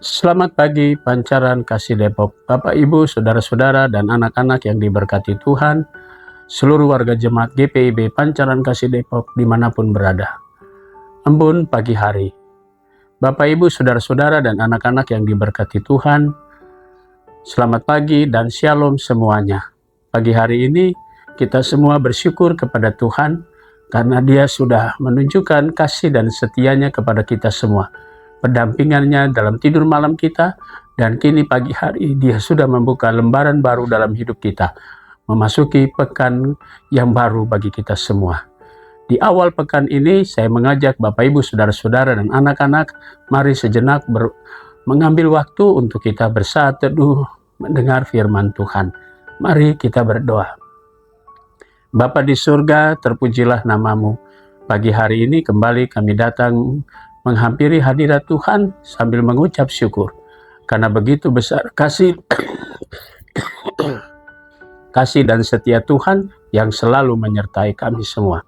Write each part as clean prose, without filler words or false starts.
Selamat pagi Pancaran Kasih Depok, Bapak Ibu, Saudara-saudara dan anak-anak yang diberkati Tuhan, seluruh warga jemaat GPIB Pancaran Kasih Depok dimanapun berada. Embun pagi hari, Bapak Ibu, Saudara-saudara dan anak-anak yang diberkati Tuhan, selamat pagi dan shalom semuanya. Pagi hari ini kita semua bersyukur kepada Tuhan karena Dia sudah menunjukkan kasih dan setianya kepada kita semua, pendampingannya dalam tidur malam kita, dan kini pagi hari Dia sudah membuka lembaran baru dalam hidup kita, memasuki pekan yang baru bagi kita semua. Di awal pekan ini saya mengajak Bapak Ibu, Saudara-saudara dan anak-anak, mari sejenak mengambil waktu untuk kita bersaat teduh mendengar firman Tuhan. Mari kita berdoa. Bapa di surga, terpujilah namamu. Pagi hari ini kembali kami datang menghampiri hadirat Tuhan sambil mengucap syukur karena begitu besar kasih dan setia Tuhan yang selalu menyertai kami semua.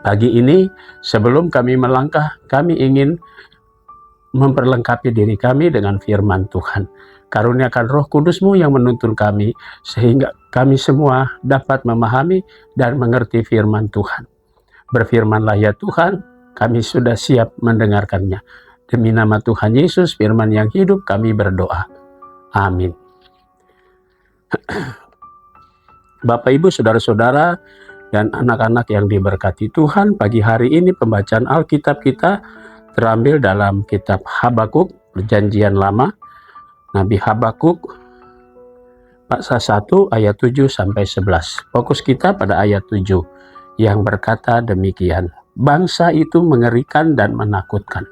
Pagi ini sebelum kami melangkah, kami ingin memperlengkapi diri kami dengan firman Tuhan. Karuniakan Roh Kudus-Mu yang menuntun kami sehingga kami semua dapat memahami dan mengerti firman Tuhan. Berfirmanlah ya Tuhan, kami sudah siap mendengarkannya. Demi nama Tuhan Yesus, firman yang hidup, kami berdoa. Amin. Bapak, Ibu, Saudara-saudara, dan anak-anak yang diberkati Tuhan, pagi hari ini pembacaan Alkitab kita terambil dalam kitab Habakuk, Perjanjian Lama, Nabi Habakuk, pasal 1 ayat 7-11. Fokus kita pada ayat 7 yang berkata demikian. Bangsa itu mengerikan dan menakutkan.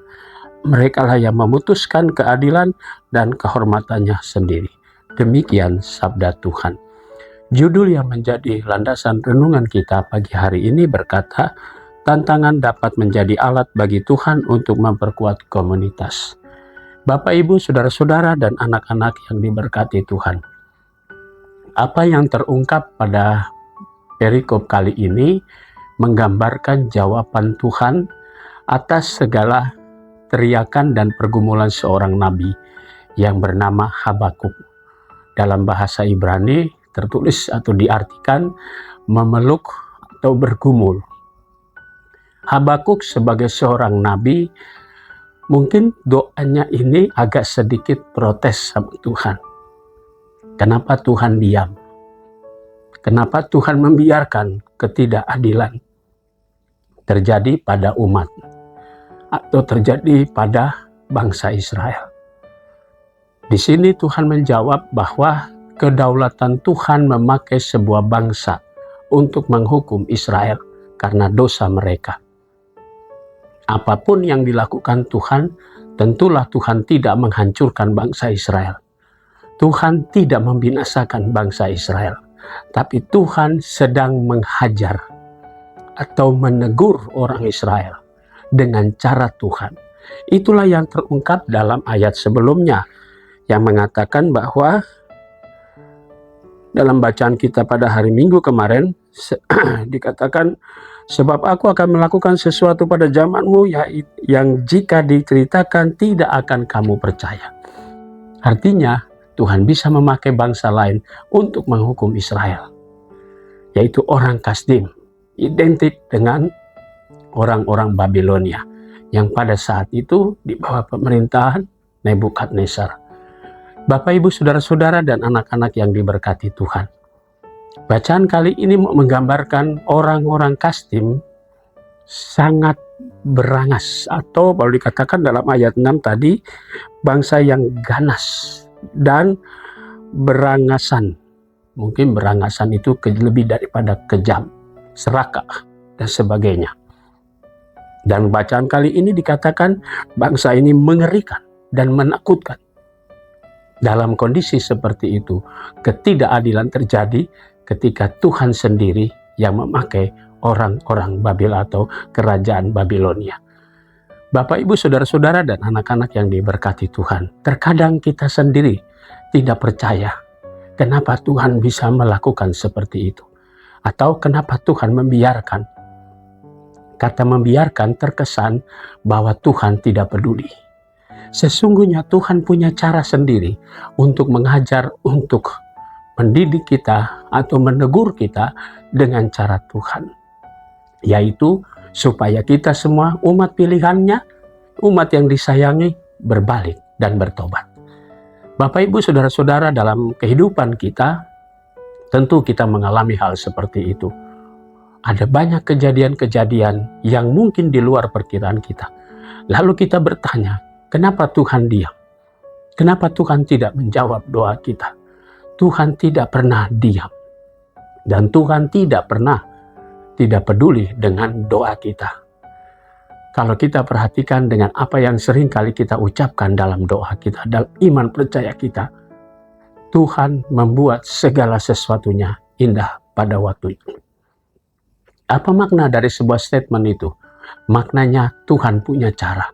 Merekalah yang memutuskan keadilan dan kehormatannya sendiri. Demikian sabda Tuhan. Judul yang menjadi landasan renungan kita pagi hari ini berkata, tantangan dapat menjadi alat bagi Tuhan untuk memperkuat komunitas. Bapak, Ibu, Saudara-saudara dan anak-anak yang diberkati Tuhan. Apa yang terungkap pada perikop kali ini menggambarkan jawaban Tuhan atas segala teriakan dan pergumulan seorang nabi yang bernama Habakuk. Dalam bahasa Ibrani tertulis atau diartikan memeluk atau bergumul. Habakuk sebagai seorang nabi, mungkin doanya ini agak sedikit protes sama Tuhan. Kenapa Tuhan diam? Kenapa Tuhan membiarkan ketidakadilan terjadi pada umat atau terjadi pada bangsa Israel? Di sini Tuhan menjawab bahwa kedaulatan Tuhan memakai sebuah bangsa untuk menghukum Israel karena dosa mereka. Apapun yang dilakukan Tuhan, tentulah Tuhan tidak menghancurkan bangsa Israel. Tuhan tidak membinasakan bangsa Israel. Tapi Tuhan sedang menghajar atau menegur orang Israel dengan cara Tuhan. Itulah yang terungkap dalam ayat sebelumnya yang mengatakan bahwa dalam bacaan kita pada hari Minggu kemarin dikatakan, sebab aku akan melakukan sesuatu pada zamanmu yang jika diceritakan tidak akan kamu percaya. Artinya Tuhan bisa memakai bangsa lain untuk menghukum Israel, yaitu orang Kasdim, identik dengan orang-orang Babilonia yang pada saat itu di bawah pemerintahan Nebukadnezar. Bapak, Ibu, Saudara-saudara dan anak-anak yang diberkati Tuhan. Bacaan kali ini menggambarkan orang-orang Kasdim sangat berangas, atau kalau dikatakan dalam ayat 6 tadi, bangsa yang ganas dan berangasan. Mungkin berangasan itu lebih daripada kejam, serakah dan sebagainya. Dan bacaan kali ini dikatakan bangsa ini mengerikan dan menakutkan. Dalam kondisi seperti itu, ketidakadilan terjadi ketika Tuhan sendiri yang memakai orang-orang Babil atau kerajaan Babilonia. Bapak, Ibu, Saudara-saudara dan anak-anak yang diberkati Tuhan, terkadang kita sendiri tidak percaya kenapa Tuhan bisa melakukan seperti itu, atau kenapa Tuhan membiarkan. Kata membiarkan terkesan bahwa Tuhan tidak peduli. Sesungguhnya Tuhan punya cara sendiri untuk mengajar, untuk mendidik kita atau menegur kita dengan cara Tuhan, yaitu supaya kita semua umat pilihannya, umat yang disayangi, berbalik dan bertobat. Bapak, Ibu, saudara-saudara, dalam kehidupan kita tentu kita mengalami hal seperti itu. Ada banyak kejadian-kejadian yang mungkin di luar perkiraan kita. Lalu kita bertanya, kenapa Tuhan diam? Kenapa Tuhan tidak menjawab doa kita? Tuhan tidak pernah diam. Dan Tuhan tidak peduli dengan doa kita. Kalau kita perhatikan dengan apa yang sering kali kita ucapkan dalam doa kita, dalam iman percaya kita, Tuhan membuat segala sesuatunya indah pada waktu itu. Apa makna dari sebuah statement itu? Maknanya Tuhan punya cara.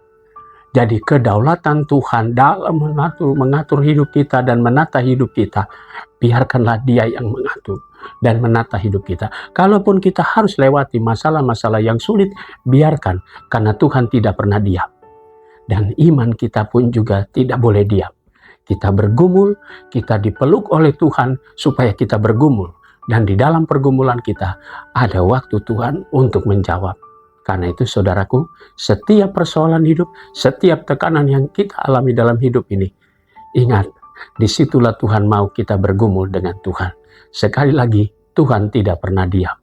Jadi kedaulatan Tuhan dalam mengatur hidup kita dan menata hidup kita, biarkanlah Dia yang mengatur dan menata hidup kita. Kalaupun kita harus lewati masalah-masalah yang sulit, biarkan, karena Tuhan tidak pernah diam. Dan iman kita pun juga tidak boleh diam. Kita bergumul, kita dipeluk oleh Tuhan supaya kita bergumul. Dan di dalam pergumulan kita ada waktu Tuhan untuk menjawab. Karena itu saudaraku, setiap persoalan hidup, setiap tekanan yang kita alami dalam hidup ini, ingat, disitulah Tuhan mau kita bergumul dengan Tuhan. Sekali lagi, Tuhan tidak pernah diam.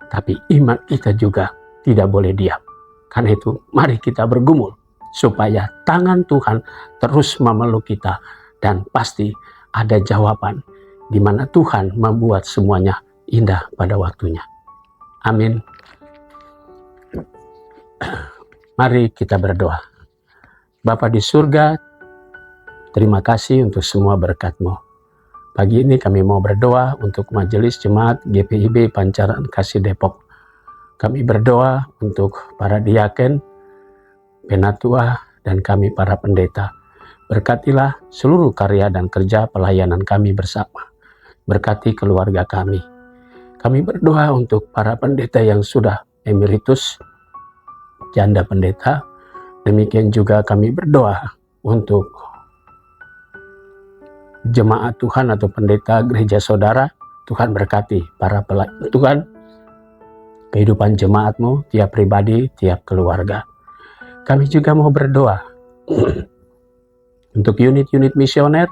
Tapi iman kita juga tidak boleh diam. Karena itu, mari kita bergumul supaya tangan Tuhan terus memeluk kita. Dan pasti ada jawaban di mana Tuhan membuat semuanya indah pada waktunya. Amin. Mari kita berdoa. Bapa di surga, terima kasih untuk semua berkat-Mu. Pagi ini kami mau berdoa untuk Majelis Jemaat GPIB Pancaran Kasih Depok. Kami berdoa untuk para diaken, penatua, dan kami para pendeta. Berkatilah seluruh karya dan kerja pelayanan kami bersama. Berkati keluarga kami. Kami berdoa untuk para pendeta yang sudah emeritus, janda pendeta. Demikian juga kami berdoa untuk jemaat Tuhan atau pendeta gereja saudara. Tuhan berkati para pelayan Tuhan, kehidupan jemaat-Mu, tiap pribadi, tiap keluarga. Kami juga mau berdoa untuk unit-unit misioner.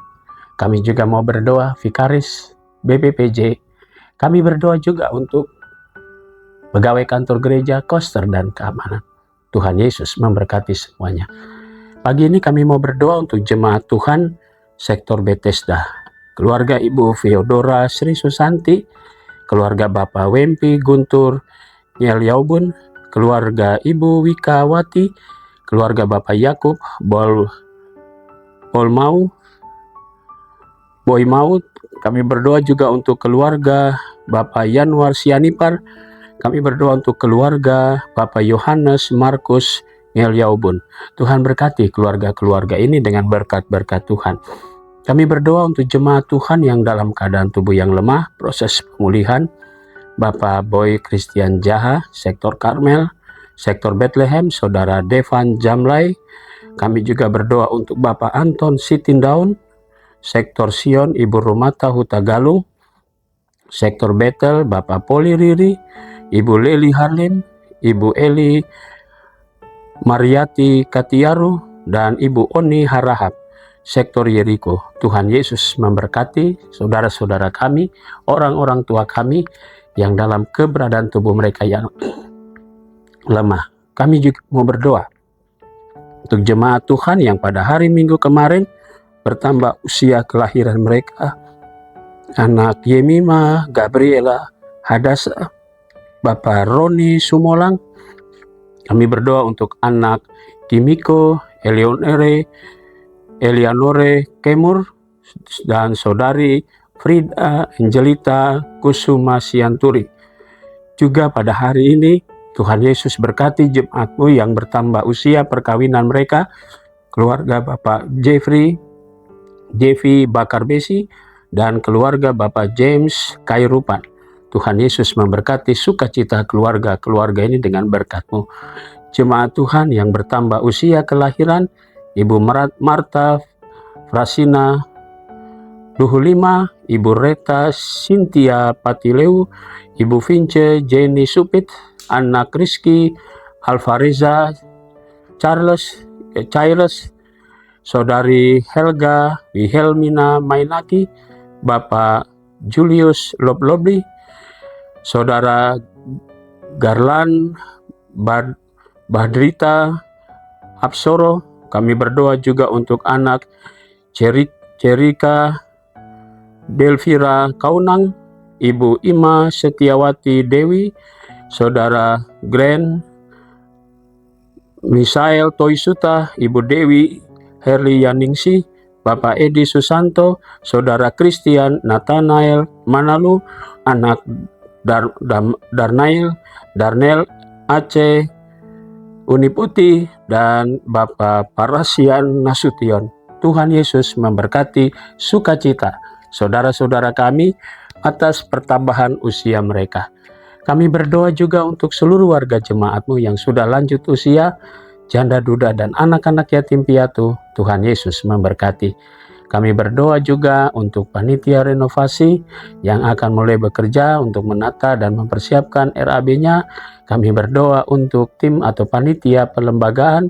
Kami juga mau berdoa vikaris BPPJ. Kami berdoa juga untuk pegawai kantor gereja, koster, dan keamanan. Tuhan Yesus memberkati semuanya. Pagi ini kami mau berdoa untuk jemaat Tuhan sektor Bethesda, keluarga Ibu Feodora Sri Susanti, keluarga Bapak Wempi Guntur Nyel Yaubun, keluarga Ibu Wikawati, keluarga Bapak Yakub Boy Maut. Kami berdoa juga untuk keluarga Bapak Yanwar Sianipar. Kami berdoa untuk keluarga Bapak Yohanes Markus Nyel Yaubun. Tuhan berkati keluarga-keluarga ini dengan berkat-berkat Tuhan. Kami berdoa untuk jemaat Tuhan yang dalam keadaan tubuh yang lemah, proses pemulihan. Bapak Boy Christian Jaha, sektor Karmel, sektor Bethlehem, Saudara Devan Jamlai. Kami juga berdoa untuk Bapak Anton Sitindaun, sektor Sion, Ibu Rumata Hutagalung, sektor Bethel, Bapak Poli Riri, Ibu Leli Harlim, Ibu Eli Mariati Katiaru, dan Ibu Oni Harahap, sektor Yeriko. Tuhan Yesus memberkati saudara-saudara kami, orang-orang tua kami yang dalam keberadaan tubuh mereka yang lemah. Kami juga mau berdoa untuk jemaat Tuhan yang pada hari Minggu kemarin bertambah usia kelahiran mereka. Anak Yemima, Gabriela, Hadasa, Bapak Roni Sumolang. Kami berdoa untuk anak Kimiko, Elianore Kemur, dan saudari Frida Angelita Kusuma Sianturi. Juga pada hari ini, Tuhan Yesus berkati jemaat-Mu yang bertambah usia perkawinan mereka, keluarga Bapak Jevi Bakar Besi, dan keluarga Bapak James Kairupan. Tuhan Yesus memberkati sukacita keluarga-keluarga ini dengan berkat-Mu. Jemaat Tuhan yang bertambah usia kelahiran, Ibu Marta Frasina Luhulima, Ibu Reta Cynthia Patileu, Ibu Vince Jenny Supit, anak Rizky Alvareza Charles, Saudari Helga Wilhelmina Mainaki, Bapak Julius Loblobli, Saudara Garland Badrita Absoro. Kami berdoa juga untuk anak Cerika Delvira Kaunang, Ibu Ima Setiawati Dewi, Saudara Grand Misael Toisuta, Ibu Dewi Herli Yaningsi, Bapak Edi Susanto, Saudara Christian Nathanael Manalu, anak Darnel Aceh Uniputi, dan Bapak Parasian Nasution. Tuhan Yesus memberkati sukacita saudara-saudara kami atas pertambahan usia mereka. Kami berdoa juga untuk seluruh warga jemaat-Mu yang sudah lanjut usia, janda duda dan anak-anak yatim piatu. Tuhan Yesus memberkati. Kami berdoa juga untuk panitia renovasi yang akan mulai bekerja untuk menata dan mempersiapkan RAB-nya. Kami berdoa untuk tim atau panitia pelembagaan.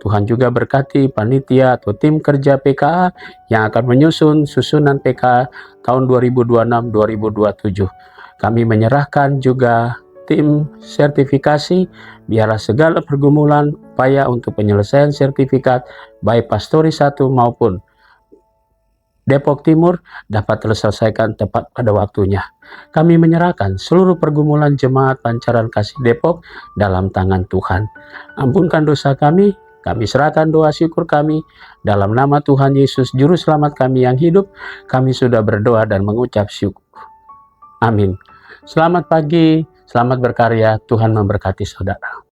Tuhan juga berkati panitia atau tim kerja PKA yang akan menyusun susunan PKA tahun 2026-2027. Kami menyerahkan juga tim sertifikasi, biarlah segala pergumulan upaya untuk penyelesaian sertifikat baik Pastori 1 maupun Depok Timur dapat terselesaikan tepat pada waktunya. Kami menyerahkan seluruh pergumulan jemaat Pancaran Kasih Depok dalam tangan Tuhan. Ampunkan dosa kami serahkan doa syukur kami dalam nama Tuhan Yesus Juru Selamat kami yang hidup. Kami sudah berdoa dan mengucap syukur. Amin. Selamat pagi, selamat berkarya, Tuhan memberkati saudara.